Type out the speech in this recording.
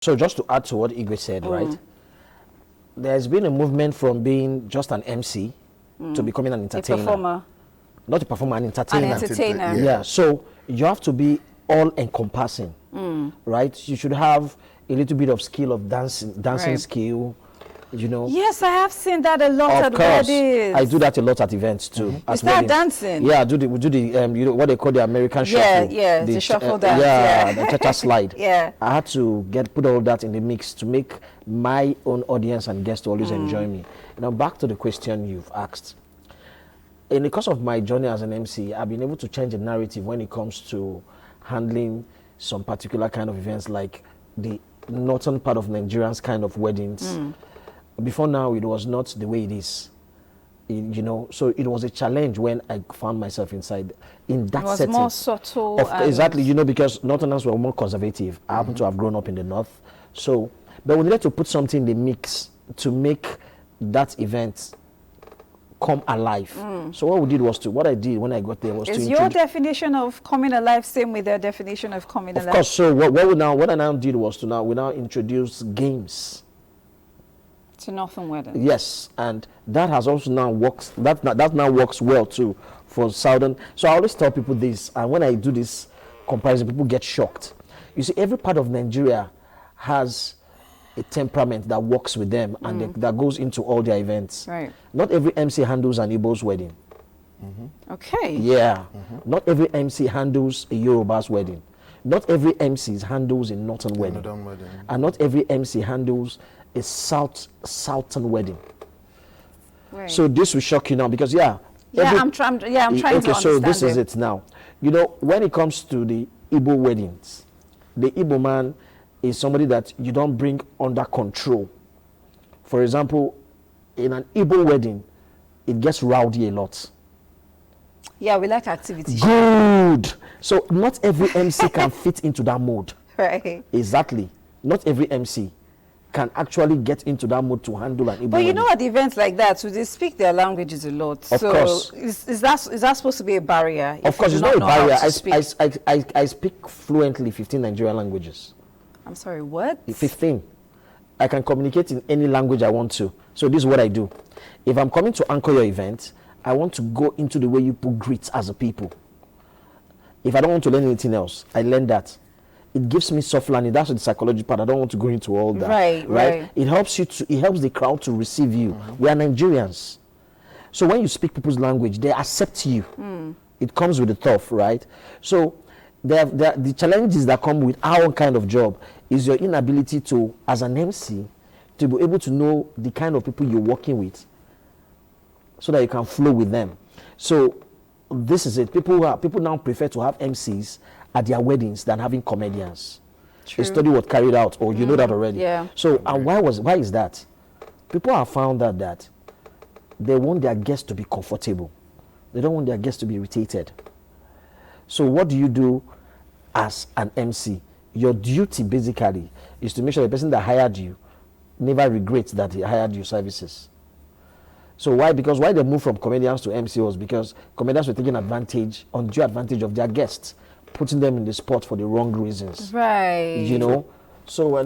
So just to add to what Igwe said, right? There's been a movement from being just an MC to becoming an entertainer. A performer. Not a performer, an entertainer. An entertainer. Yeah. So you have to be all encompassing, right? You should have a little bit of skill of dancing skill, you know. Yes, I have seen that a lot at course. weddings. I do that a lot at events too. Is that dancing? Yeah, we do the you know what they call the American shuffle. Yeah, the shuffle dance. Yeah, the cha-cha slide. Yeah. I had to put all that in the mix to make my own audience and guests always enjoy me. Now back to the question you've asked. In the course of my journey as an MC, I've been able to change the narrative when it comes to handling some particular kind of events like the northern part of Nigerians kind of weddings. Before now, it was not the way it is, you know. So it was a challenge when I found myself in that setting. It was more subtle. Exactly, you know, because Northerners were more conservative. I happen to have grown up in the north. So, but we needed to put something in the mix to make that event come alive. So what I did when I got there was Is your definition of coming alive same with their definition of coming alive? Of course. So what I now did was we now introduce games to Northern weddings. Yes, and that has also now works. That now works well too for Southern. So I always tell people this, and when I do this comparison, people get shocked. You see, every part of Nigeria has a temperament that works with them and that goes into all their events. Right. Not every MC handles an Igbo's wedding. Okay. Yeah. Not every MC handles a Yoruba's wedding. Not every MC handles a Northern wedding. And not every MC handles a Southern wedding. Right. So this will shock you now because I'm trying to understand. Okay, so this is it now. You know, when it comes to the Igbo weddings, the Igbo man is somebody that you don't bring under control. For example, in an Igbo wedding, it gets rowdy a lot. Yeah, we like activity. Good. So not every MC can fit into that mode. Right. Exactly. Not every MC can actually get into that mode to handle an Igbo But you wedding. know, at events like that, so they speak their languages a lot. Of course. Is that supposed to be a barrier? Of course, it's not a barrier. I speak fluently 15 Nigerian languages. I'm sorry, what? 15. I can communicate in any language I want to. So this is what I do. If I'm coming to anchor your event, I want to go into the way you put greet as a people. If I don't want to learn anything else, I learn that. It gives me soft landing. That's the psychology part. I don't want to go into all that. Right. It helps the crowd to receive you. We are Nigerians. So when you speak people's language, they accept you. It comes with the tough, right? So the challenges that come with our kind of job is your inability to, as an MC, to be able to know the kind of people you're working with so that you can flow with them. So this is it. People now prefer to have MCs at their weddings than having comedians. True. A study was carried out, or you know that already. Yeah. So and why is that? People have found that they want their guests to be comfortable. They don't want their guests to be irritated. So what do you do as an MC? Your duty basically is to make sure the person that hired you never regrets that he hired your services. So why? Because why they moved from comedians to MC was because comedians were taking undue advantage of their guests, putting them in the spot for the wrong reasons. Right. You know? So